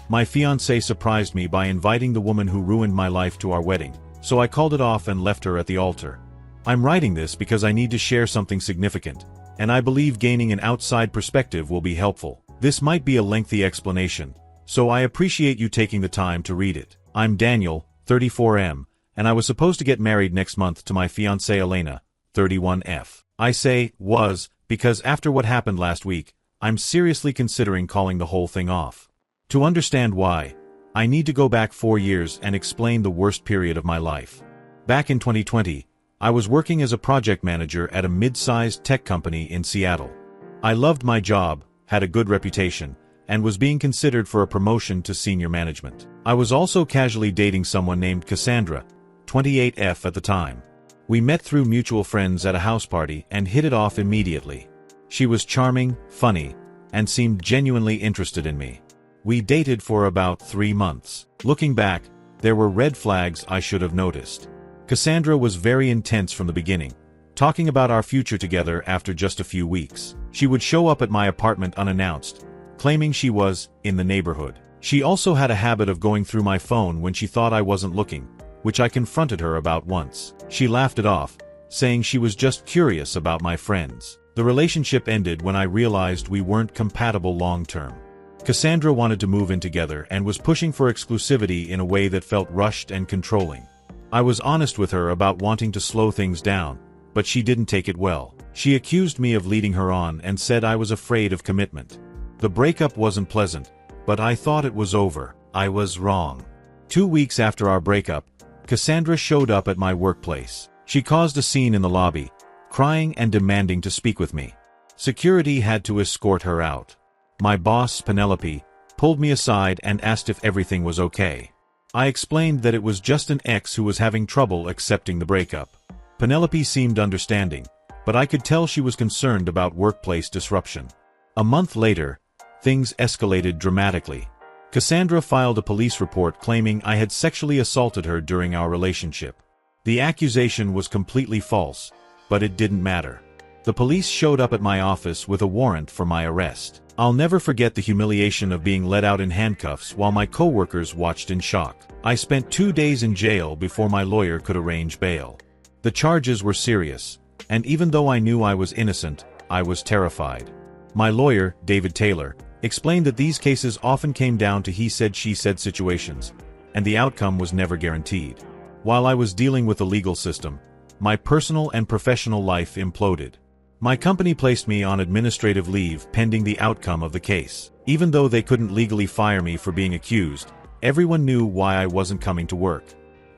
My fiancée surprised me by inviting the woman who ruined my life to our wedding, so I called it off and left her at the altar. I'm writing this because I need to share something significant, and I believe gaining an outside perspective will be helpful. This might be a lengthy explanation, so I appreciate you taking the time to read it. I'm Daniel, 34M, and I was supposed to get married next month to my fiancée Elena, 31F. I say was because after what happened last week, I'm seriously considering calling the whole thing off. To understand why, I need to go back 4 years and explain the worst period of my life. Back in 2020, I was working as a project manager at a mid-sized tech company in Seattle. I loved my job, had a good reputation, and was being considered for a promotion to senior management. I was also casually dating someone named Cassandra, 28F at the time. We met through mutual friends at a house party and hit it off immediately. She was charming, funny, and seemed genuinely interested in me. We dated for about 3 months. Looking back, there were red flags I should have noticed. Cassandra was very intense from the beginning, talking about our future together after just a few weeks. She would show up at my apartment unannounced, claiming she was in the neighborhood. She also had a habit of going through my phone when she thought I wasn't looking, which I confronted her about once. She laughed it off, saying she was just curious about my friends. The relationship ended when I realized we weren't compatible long-term. Cassandra wanted to move in together and was pushing for exclusivity in a way that felt rushed and controlling. I was honest with her about wanting to slow things down, but she didn't take it well. She accused me of leading her on and said I was afraid of commitment. The breakup wasn't pleasant, but I thought it was over. I was wrong. 2 weeks after our breakup, Cassandra showed up at my workplace. She caused a scene in the lobby, crying and demanding to speak with me. Security had to escort her out. My boss, Penelope, pulled me aside and asked if everything was okay. I explained that it was just an ex who was having trouble accepting the breakup. Penelope seemed understanding, but I could tell she was concerned about workplace disruption. A month later, things escalated dramatically. Cassandra filed a police report claiming I had sexually assaulted her during our relationship. The accusation was completely false, but it didn't matter. The police showed up at my office with a warrant for my arrest. I'll never forget the humiliation of being let out in handcuffs while my coworkers watched in shock. I spent 2 days in jail before my lawyer could arrange bail. The charges were serious, and even though I knew I was innocent, I was terrified. My lawyer, David Taylor, explained that these cases often came down to he said she said situations, and the outcome was never guaranteed. While I was dealing with the legal system, my personal and professional life imploded. My company placed me on administrative leave pending the outcome of the case. Even though they couldn't legally fire me for being accused, everyone knew why I wasn't coming to work.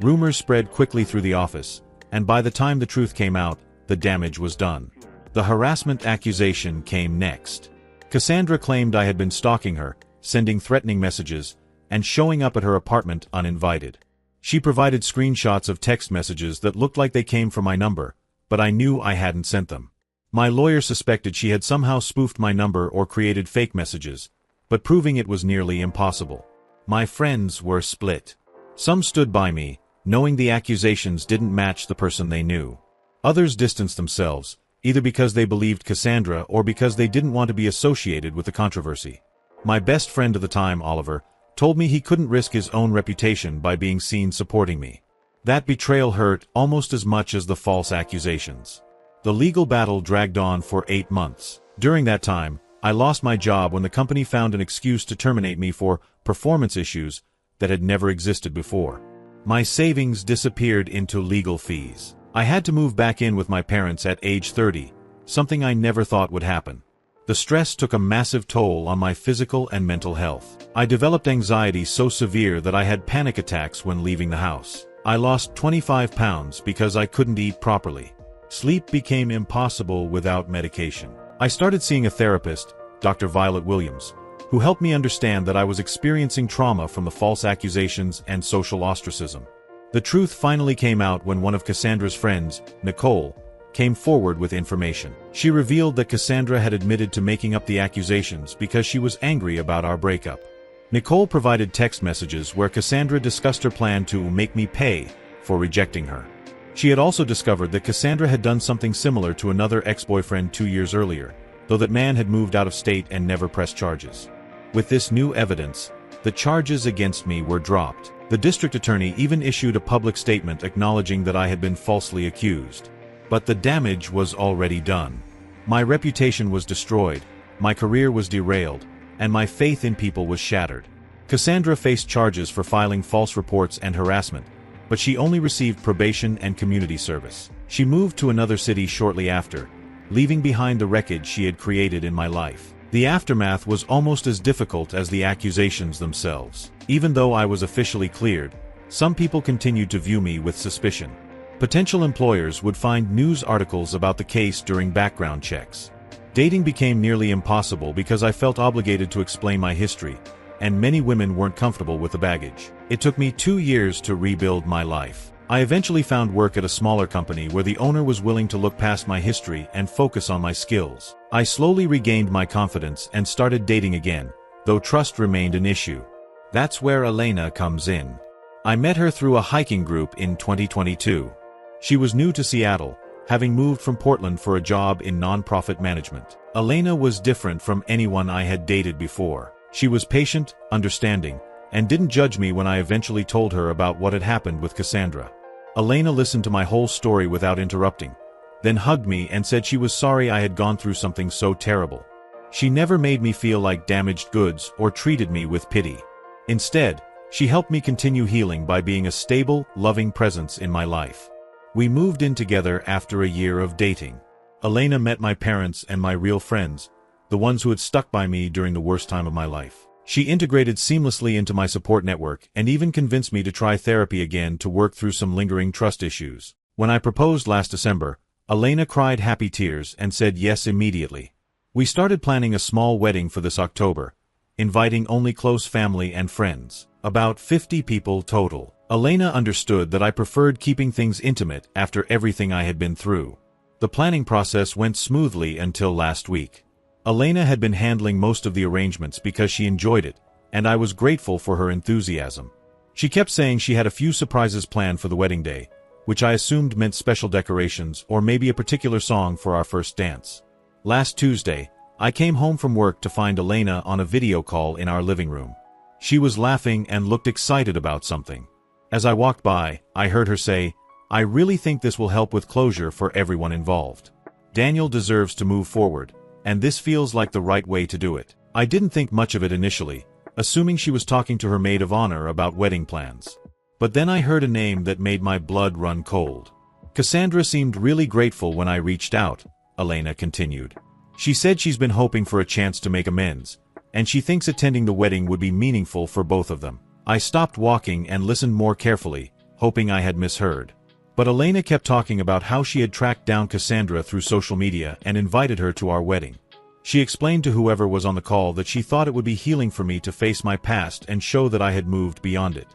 Rumors spread quickly through the office, and by the time the truth came out, the damage was done. The harassment accusation came next. Cassandra claimed I had been stalking her, sending threatening messages, and showing up at her apartment uninvited. She provided screenshots of text messages that looked like they came from my number, but I knew I hadn't sent them. My lawyer suspected she had somehow spoofed my number or created fake messages, but proving it was nearly impossible. My friends were split. Some stood by me, knowing the accusations didn't match the person they knew. Others distanced themselves, either because they believed Cassandra or because they didn't want to be associated with the controversy. My best friend at the time, Oliver, told me he couldn't risk his own reputation by being seen supporting me. That betrayal hurt almost as much as the false accusations. The legal battle dragged on for 8 months. During that time, I lost my job when the company found an excuse to terminate me for performance issues that had never existed before. My savings disappeared into legal fees. I had to move back in with my parents at age 30, something I never thought would happen. The stress took a massive toll on my physical and mental health. I developed anxiety so severe that I had panic attacks when leaving the house. I lost 25 pounds because I couldn't eat properly. Sleep became impossible without medication. I started seeing a therapist, Dr. Violet Williams, who helped me understand that I was experiencing trauma from the false accusations and social ostracism. The truth finally came out when one of Cassandra's friends, Nicole, came forward with information. She revealed that Cassandra had admitted to making up the accusations because she was angry about our breakup. Nicole provided text messages where Cassandra discussed her plan to make me pay for rejecting her. She had also discovered that Cassandra had done something similar to another ex-boyfriend 2 years earlier, though that man had moved out of state and never pressed charges. With this new evidence, The charges against me were dropped. The district attorney even issued a public statement acknowledging that I had been falsely accused. But the damage was already done. My reputation was destroyed, my career was derailed, and my faith in people was shattered. Cassandra faced charges for filing false reports and harassment, but she only received probation and community service. She moved to another city shortly after, leaving behind the wreckage she had created in my life. The aftermath was almost as difficult as the accusations themselves. Even though I was officially cleared, some people continued to view me with suspicion. Potential employers would find news articles about the case during background checks. Dating became nearly impossible because I felt obligated to explain my history, and many women weren't comfortable with the baggage. It took me 2 years to rebuild my life. I eventually found work at a smaller company where the owner was willing to look past my history and focus on my skills. I slowly regained my confidence and started dating again, though trust remained an issue. That's where Elena comes in. I met her through a hiking group in 2022. She was new to Seattle, having moved from Portland for a job in nonprofit management. Elena was different from anyone I had dated before. She was patient, understanding, and didn't judge me when I eventually told her about what had happened with Cassandra. Elena listened to my whole story without interrupting, then hugged me and said she was sorry I had gone through something so terrible. She never made me feel like damaged goods or treated me with pity. Instead, she helped me continue healing by being a stable, loving presence in my life. We moved in together after a year of dating. Elena met my parents and my real friends, the ones who had stuck by me during the worst time of my life. She integrated seamlessly into my support network and even convinced me to try therapy again to work through some lingering trust issues. When I proposed last December, Elena cried happy tears and said yes immediately. We started planning a small wedding for this October, inviting only close family and friends, about 50 people total. Elena understood that I preferred keeping things intimate after everything I had been through. The planning process went smoothly until last week. Elena had been handling most of the arrangements because she enjoyed it, and I was grateful for her enthusiasm. She kept saying she had a few surprises planned for the wedding day, which I assumed meant special decorations or maybe a particular song for our first dance. Last Tuesday, I came home from work to find Elena on a video call in our living room. She was laughing and looked excited about something. As I walked by, I heard her say, "I really think this will help with closure for everyone involved. Daniel deserves to move forward, and this feels like the right way to do it." I didn't think much of it initially, assuming she was talking to her maid of honor about wedding plans. But then I heard a name that made my blood run cold. "Cassandra seemed really grateful when I reached out," Elena continued. "She said she's been hoping for a chance to make amends, and she thinks attending the wedding would be meaningful for both of them." I stopped walking and listened more carefully, hoping I had misheard. But Elena kept talking about how she had tracked down Cassandra through social media and invited her to our wedding. She explained to whoever was on the call that she thought it would be healing for me to face my past and show that I had moved beyond it.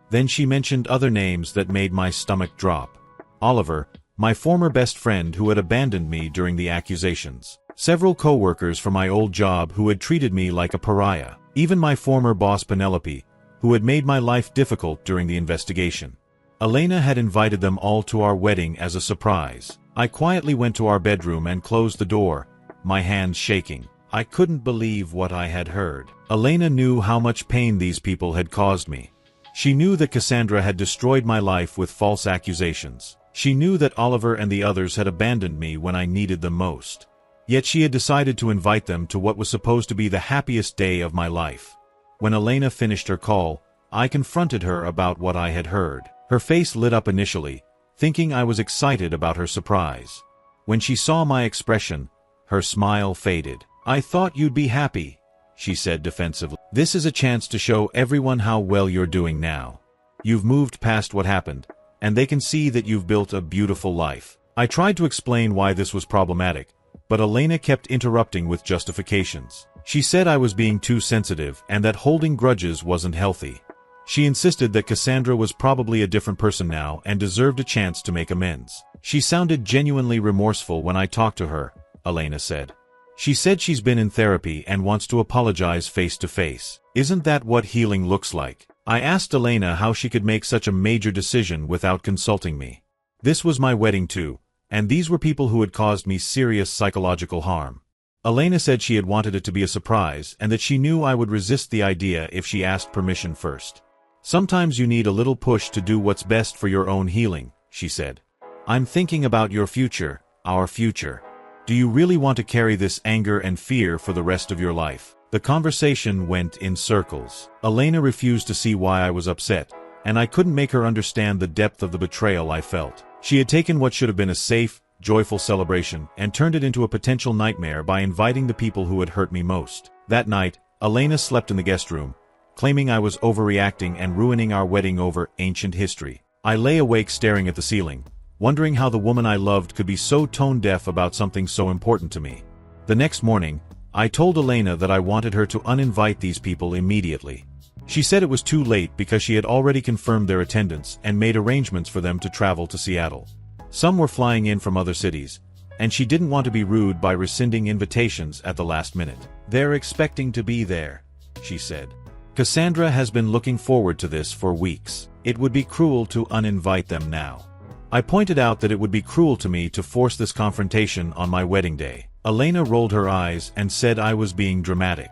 Then she mentioned other names that made my stomach drop. Oliver, my former best friend who had abandoned me during the accusations. Several co-workers from my old job who had treated me like a pariah. Even my former boss Penelope, who had made my life difficult during the investigation. Elena had invited them all to our wedding as a surprise. I quietly went to our bedroom and closed the door, my hands shaking. I couldn't believe what I had heard. Elena knew how much pain these people had caused me. She knew that Cassandra had destroyed my life with false accusations. She knew that Oliver and the others had abandoned me when I needed them most. Yet she had decided to invite them to what was supposed to be the happiest day of my life. When Elena finished her call, I confronted her about what I had heard. Her face lit up initially, thinking I was excited about her surprise. When she saw my expression, her smile faded. "I thought you'd be happy," she said defensively. "This is a chance to show everyone how well you're doing now. You've moved past what happened, and they can see that you've built a beautiful life." I tried to explain why this was problematic, but Elena kept interrupting with justifications. She said I was being too sensitive and that holding grudges wasn't healthy. She insisted that Cassandra was probably a different person now and deserved a chance to make amends. "She sounded genuinely remorseful when I talked to her," Elena said. "She said she's been in therapy and wants to apologize face to face. Isn't that what healing looks like?" I asked Elena how she could make such a major decision without consulting me. This was my wedding too, and these were people who had caused me serious psychological harm. Elena said she had wanted it to be a surprise and that she knew I would resist the idea if she asked permission first. Sometimes you need a little push to do what's best for your own healing, she said. I'm thinking about your future, our future. Do you really want to carry this anger and fear for the rest of your life? The conversation went in circles. Elena refused to see why I was upset, and I couldn't make her understand the depth of the betrayal I felt. She had taken what should have been a safe, joyful celebration and turned it into a potential nightmare by inviting the people who had hurt me most. That night, Elena slept in the guest room, claiming I was overreacting and ruining our wedding over ancient history. I lay awake staring at the ceiling, wondering how the woman I loved could be so tone-deaf about something so important to me. The next morning, I told Elena that I wanted her to uninvite these people immediately. She said it was too late because she had already confirmed their attendance and made arrangements for them to travel to Seattle. Some were flying in from other cities, and she didn't want to be rude by rescinding invitations at the last minute. They're expecting to be there, she said. Cassandra has been looking forward to this for weeks. It would be cruel to uninvite them now. I pointed out that it would be cruel to me to force this confrontation on my wedding day. Elena rolled her eyes and said I was being dramatic.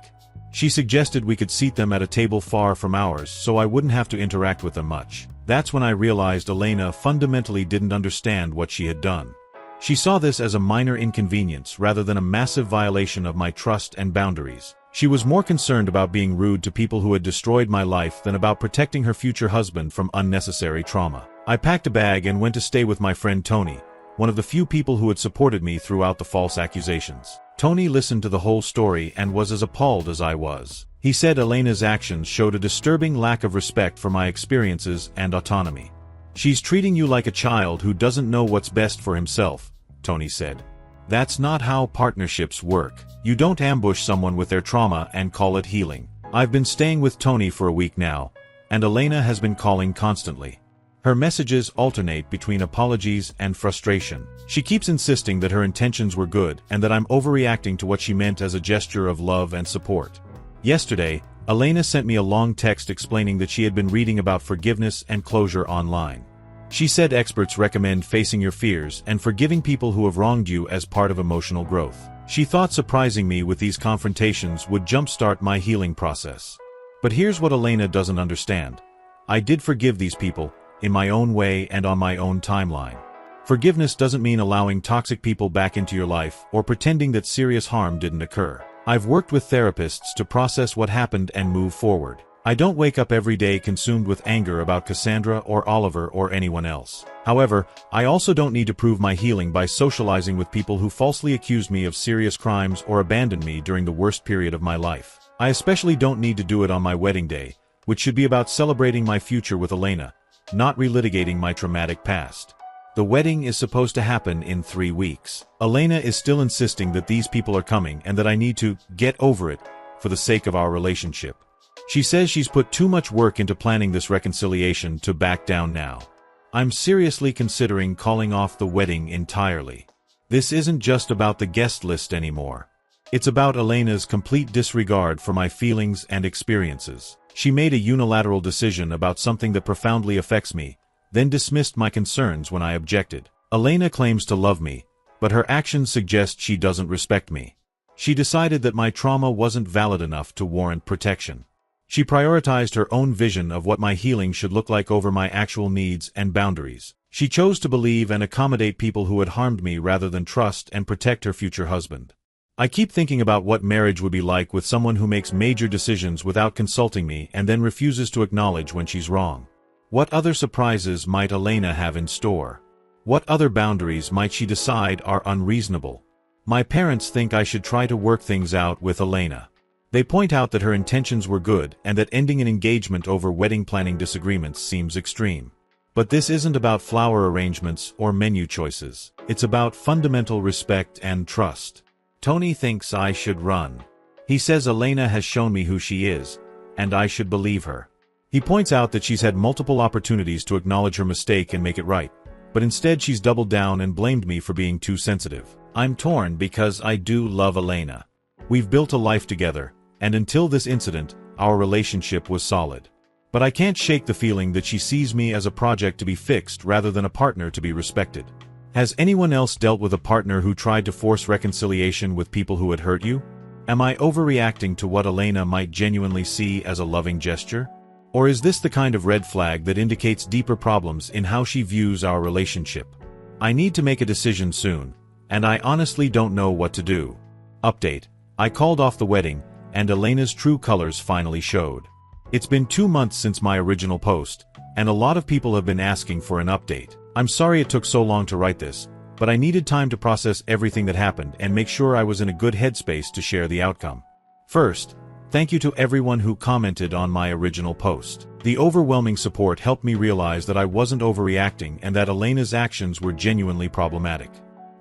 She suggested we could seat them at a table far from ours so I wouldn't have to interact with them much. That's when I realized Elena fundamentally didn't understand what she had done. She saw this as a minor inconvenience rather than a massive violation of my trust and boundaries. She was more concerned about being rude to people who had destroyed my life than about protecting her future husband from unnecessary trauma. I packed a bag and went to stay with my friend Tony, one of the few people who had supported me throughout the false accusations. Tony listened to the whole story and was as appalled as I was. He said Elena's actions showed a disturbing lack of respect for my experiences and autonomy. She's treating you like a child who doesn't know what's best for himself, Tony said. That's not how partnerships work. You don't ambush someone with their trauma and call it healing. I've been staying with Tony for a week now, and Elena has been calling constantly. Her messages alternate between apologies and frustration. She keeps insisting that her intentions were good and that I'm overreacting to what she meant as a gesture of love and support. Yesterday, Elena sent me a long text explaining that she had been reading about forgiveness and closure online. She said experts recommend facing your fears and forgiving people who have wronged you as part of emotional growth. She thought surprising me with these confrontations would jumpstart my healing process. But here's what Elena doesn't understand. I did forgive these people, in my own way and on my own timeline. Forgiveness doesn't mean allowing toxic people back into your life or pretending that serious harm didn't occur. I've worked with therapists to process what happened and move forward. I don't wake up every day consumed with anger about Cassandra or Oliver or anyone else. However, I also don't need to prove my healing by socializing with people who falsely accused me of serious crimes or abandoned me during the worst period of my life. I especially don't need to do it on my wedding day, which should be about celebrating my future with Elena, not relitigating my traumatic past. The wedding is supposed to happen in 3 weeks. Elena is still insisting that these people are coming and that I need to get over it for the sake of our relationship. She says she's put too much work into planning this reconciliation to back down now. I'm seriously considering calling off the wedding entirely. This isn't just about the guest list anymore. It's about Elena's complete disregard for my feelings and experiences. She made a unilateral decision about something that profoundly affects me, then dismissed my concerns when I objected. Elena claims to love me, but her actions suggest she doesn't respect me. She decided that my trauma wasn't valid enough to warrant protection. She prioritized her own vision of what my healing should look like over my actual needs and boundaries. She chose to believe and accommodate people who had harmed me rather than trust and protect her future husband. I keep thinking about what marriage would be like with someone who makes major decisions without consulting me and then refuses to acknowledge when she's wrong. What other surprises might Elena have in store? What other boundaries might she decide are unreasonable? My parents think I should try to work things out with Elena. They point out that her intentions were good and that ending an engagement over wedding planning disagreements seems extreme. But this isn't about flower arrangements or menu choices. It's about fundamental respect and trust. Tony thinks I should run. He says Elena has shown me who she is, and I should believe her. He points out that she's had multiple opportunities to acknowledge her mistake and make it right, but instead she's doubled down and blamed me for being too sensitive. I'm torn because I do love Elena. We've built a life together, and until this incident, our relationship was solid. But I can't shake the feeling that she sees me as a project to be fixed rather than a partner to be respected. Has anyone else dealt with a partner who tried to force reconciliation with people who had hurt you? Am I overreacting to what Elena might genuinely see as a loving gesture? Or is this the kind of red flag that indicates deeper problems in how she views our relationship? I need to make a decision soon, and I honestly don't know what to do. Update: I called off the wedding, and Elena's true colors finally showed. It's been 2 months since my original post, and a lot of people have been asking for an update. I'm sorry it took so long to write this, but I needed time to process everything that happened and make sure I was in a good headspace to share the outcome. First, thank you to everyone who commented on my original post. The overwhelming support helped me realize that I wasn't overreacting and that Elena's actions were genuinely problematic.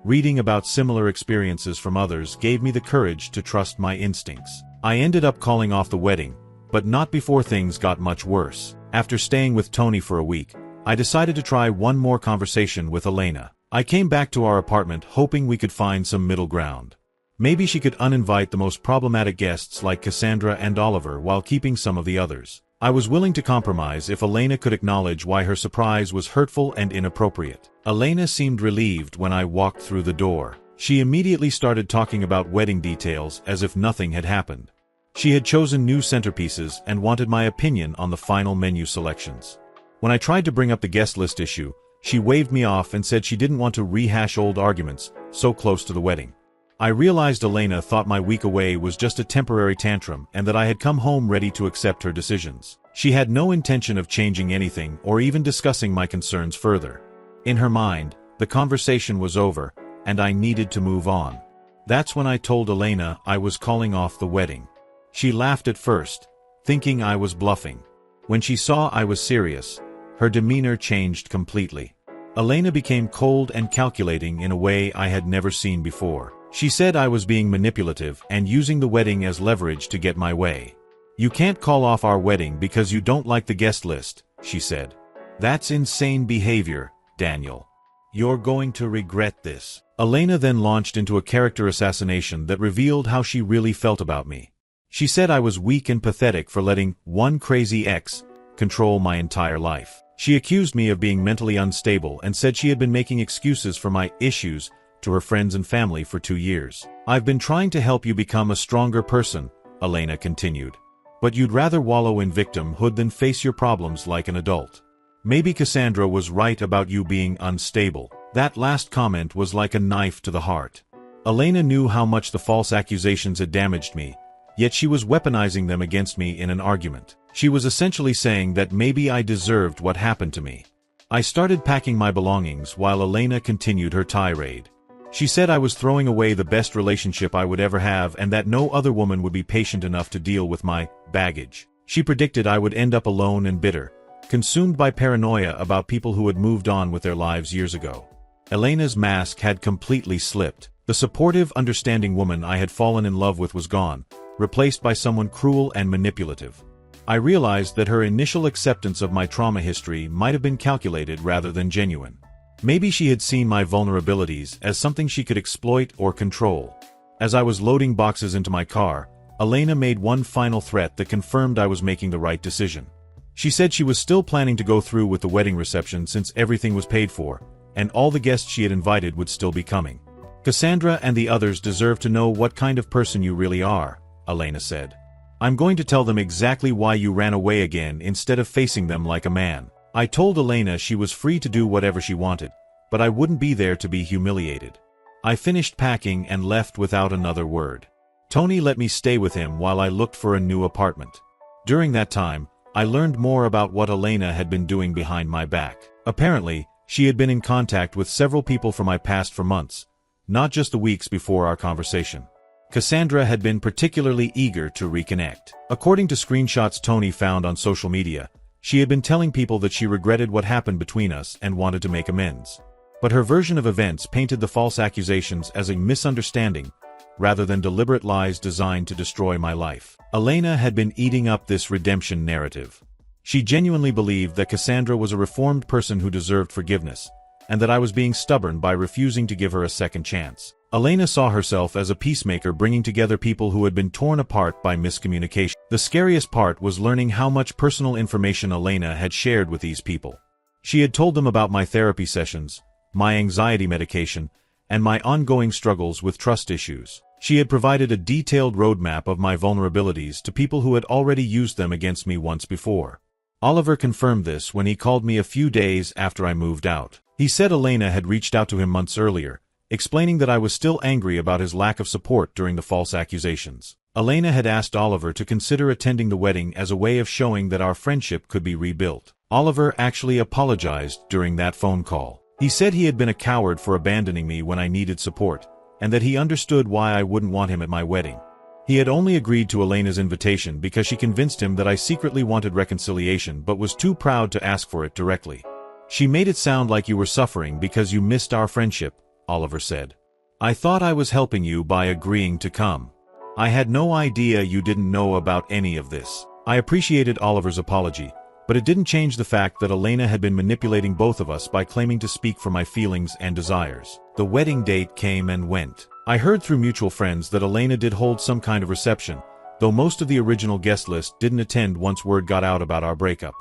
Reading about similar experiences from others gave me the courage to trust my instincts. I ended up calling off the wedding, but not before things got much worse. After staying with Tony for a week, I decided to try one more conversation with Elena. I came back to our apartment hoping we could find some middle ground. Maybe she could uninvite the most problematic guests like Cassandra and Oliver while keeping some of the others. I was willing to compromise if Elena could acknowledge why her surprise was hurtful and inappropriate. Elena seemed relieved when I walked through the door. She immediately started talking about wedding details as if nothing had happened. She had chosen new centerpieces and wanted my opinion on the final menu selections. When I tried to bring up the guest list issue, she waved me off and said she didn't want to rehash old arguments so close to the wedding. I realized Elena thought my week away was just a temporary tantrum and that I had come home ready to accept her decisions. She had no intention of changing anything or even discussing my concerns further. In her mind, the conversation was over, and I needed to move on. That's when I told Elena I was calling off the wedding. She laughed at first, thinking I was bluffing. When she saw I was serious, her demeanor changed completely. Elena became cold and calculating in a way I had never seen before. She said I was being manipulative and using the wedding as leverage to get my way. "You can't call off our wedding because you don't like the guest list," she said. "That's insane behavior, Daniel. You're going to regret this." Elena then launched into a character assassination that revealed how she really felt about me. She said I was weak and pathetic for letting one crazy ex control my entire life. She accused me of being mentally unstable and said she had been making excuses for my issues to her friends and family for 2 years. "I've been trying to help you become a stronger person," Elena continued. "But you'd rather wallow in victimhood than face your problems like an adult. Maybe Cassandra was right about you being unstable." That last comment was like a knife to the heart. Elena knew how much the false accusations had damaged me, yet she was weaponizing them against me in an argument. She was essentially saying that maybe I deserved what happened to me. I started packing my belongings while Elena continued her tirade. She said I was throwing away the best relationship I would ever have and that no other woman would be patient enough to deal with my baggage. She predicted I would end up alone and bitter, consumed by paranoia about people who had moved on with their lives years ago. Elena's mask had completely slipped. The supportive, understanding woman I had fallen in love with was gone, replaced by someone cruel and manipulative. I realized that her initial acceptance of my trauma history might have been calculated rather than genuine. Maybe she had seen my vulnerabilities as something she could exploit or control. As I was loading boxes into my car, Elena made one final threat that confirmed I was making the right decision. She said she was still planning to go through with the wedding reception since everything was paid for, and all the guests she had invited would still be coming. "Cassandra and the others deserve to know what kind of person you really are," Elena said. "I'm going to tell them exactly why you ran away again instead of facing them like a man." I told Elena she was free to do whatever she wanted, but I wouldn't be there to be humiliated. I finished packing and left without another word. Tony let me stay with him while I looked for a new apartment. During that time, I learned more about what Elena had been doing behind my back. Apparently, she had been in contact with several people from my past for months, not just the weeks before our conversation. Cassandra had been particularly eager to reconnect. According to screenshots Tony found on social media, she had been telling people that she regretted what happened between us and wanted to make amends. But her version of events painted the false accusations as a misunderstanding, rather than deliberate lies designed to destroy my life. Elena had been eating up this redemption narrative. She genuinely believed that Cassandra was a reformed person who deserved forgiveness, and that I was being stubborn by refusing to give her a second chance. Elena saw herself as a peacemaker bringing together people who had been torn apart by miscommunication. The scariest part was learning how much personal information Elena had shared with these people. She had told them about my therapy sessions, my anxiety medication, and my ongoing struggles with trust issues. She had provided a detailed roadmap of my vulnerabilities to people who had already used them against me once before. Oliver confirmed this when he called me a few days after I moved out. He said Elena had reached out to him months earlier, explaining that I was still angry about his lack of support during the false accusations. Elena had asked Oliver to consider attending the wedding as a way of showing that our friendship could be rebuilt. Oliver actually apologized during that phone call. He said he had been a coward for abandoning me when I needed support, and that he understood why I wouldn't want him at my wedding. He had only agreed to Elena's invitation because she convinced him that I secretly wanted reconciliation but was too proud to ask for it directly. She made it sound like you were suffering because you missed our friendship, Oliver said. I thought I was helping you by agreeing to come. I had no idea you didn't know about any of this. I appreciated Oliver's apology, but it didn't change the fact that Elena had been manipulating both of us by claiming to speak for my feelings and desires. The wedding date came and went. I heard through mutual friends that Elena did hold some kind of reception, though most of the original guest list didn't attend once word got out about our breakup.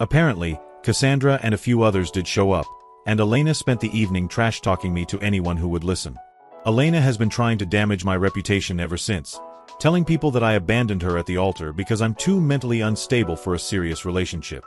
Apparently, Cassandra and a few others did show up, and Elena spent the evening trash-talking me to anyone who would listen. Elena has been trying to damage my reputation ever since, telling people that I abandoned her at the altar because I'm too mentally unstable for a serious relationship.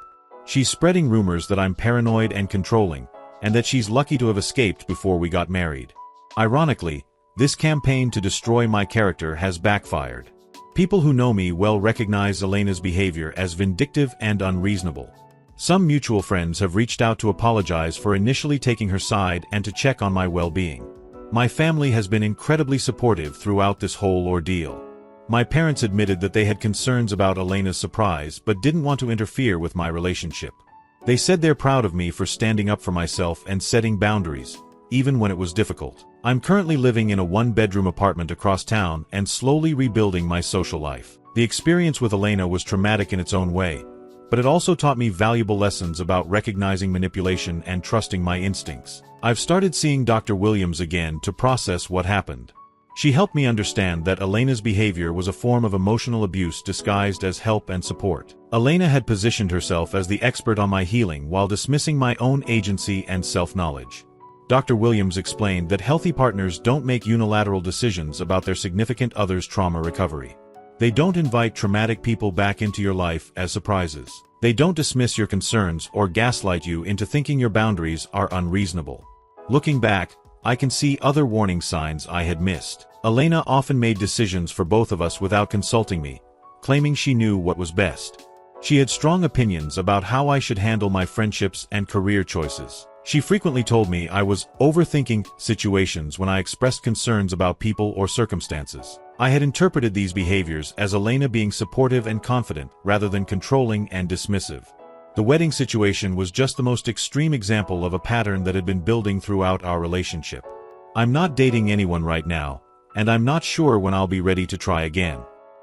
She's spreading rumors that I'm paranoid and controlling, and that she's lucky to have escaped before we got married. Ironically, this campaign to destroy my character has backfired. People who know me well recognize Elena's behavior as vindictive and unreasonable. Some mutual friends have reached out to apologize for initially taking her side and to check on my well-being. My family has been incredibly supportive throughout this whole ordeal. My parents admitted that they had concerns about Elena's surprise but didn't want to interfere with my relationship. They said they're proud of me for standing up for myself and setting boundaries, even when it was difficult. I'm currently living in a one-bedroom apartment across town and slowly rebuilding my social life. The experience with Elena was traumatic in its own way, but it also taught me valuable lessons about recognizing manipulation and trusting my instincts. I've started seeing Dr. Williams again to process what happened. She helped me understand that Elena's behavior was a form of emotional abuse disguised as help and support. Elena had positioned herself as the expert on my healing while dismissing my own agency and self-knowledge. Dr. Williams explained that healthy partners don't make unilateral decisions about their significant other's trauma recovery. They don't invite traumatic people back into your life as surprises. They don't dismiss your concerns or gaslight you into thinking your boundaries are unreasonable. Looking back, I can see other warning signs I had missed. Elena often made decisions for both of us without consulting me, claiming she knew what was best. She had strong opinions about how I should handle my friendships and career choices. She frequently told me I was overthinking situations when I expressed concerns about people or circumstances. I had interpreted these behaviors as Elena being supportive and confident rather than controlling and dismissive. The wedding situation was just the most extreme example of a pattern that had been building throughout our relationship. I'm not dating anyone right now, and I'm not sure when I'll be ready to try again.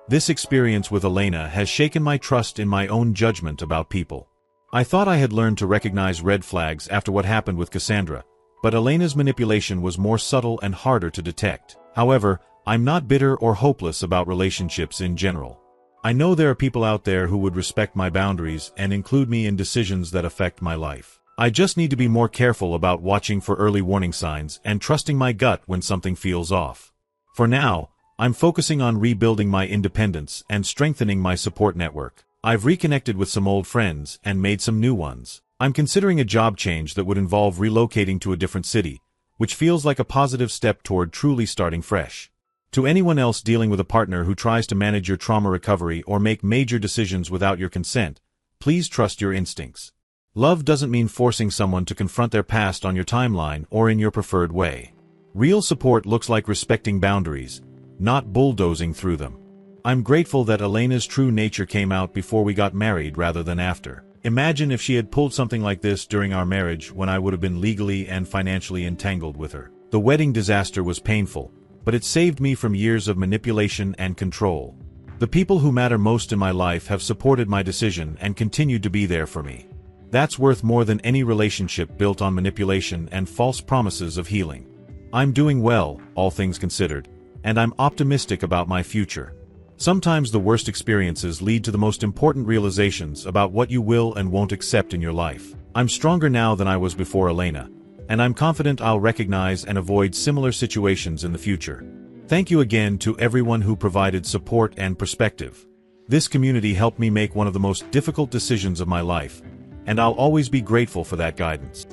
This experience with Elena has shaken my trust in my own judgment about people. I thought I had learned to recognize red flags after what happened with Cassandra, but Elena's manipulation was more subtle and harder to detect. However, I'm not bitter or hopeless about relationships in general. I know there are people out there who would respect my boundaries and include me in decisions that affect my life. I just need to be more careful about watching for early warning signs and trusting my gut when something feels off. For now, I'm focusing on rebuilding my independence and strengthening my support network. I've reconnected with some old friends and made some new ones. I'm considering a job change that would involve relocating to a different city, which feels like a positive step toward truly starting fresh. To anyone else dealing with a partner who tries to manage your trauma recovery or make major decisions without your consent, please trust your instincts. Love doesn't mean forcing someone to confront their past on your timeline or in your preferred way. Real support looks like respecting boundaries, not bulldozing through them. I'm grateful that Elena's true nature came out before we got married rather than after. Imagine if she had pulled something like this during our marriage when I would have been legally and financially entangled with her. The wedding disaster was painful, but it saved me from years of manipulation and control. The people who matter most in my life have supported my decision and continued to be there for me. That's worth more than any relationship built on manipulation and false promises of healing. I'm doing well, all things considered, and I'm optimistic about my future. Sometimes the worst experiences lead to the most important realizations about what you will and won't accept in your life. I'm stronger now than I was before Elena, and I'm confident I'll recognize and avoid similar situations in the future. Thank you again to everyone who provided support and perspective. This community helped me make one of the most difficult decisions of my life, and I'll always be grateful for that guidance.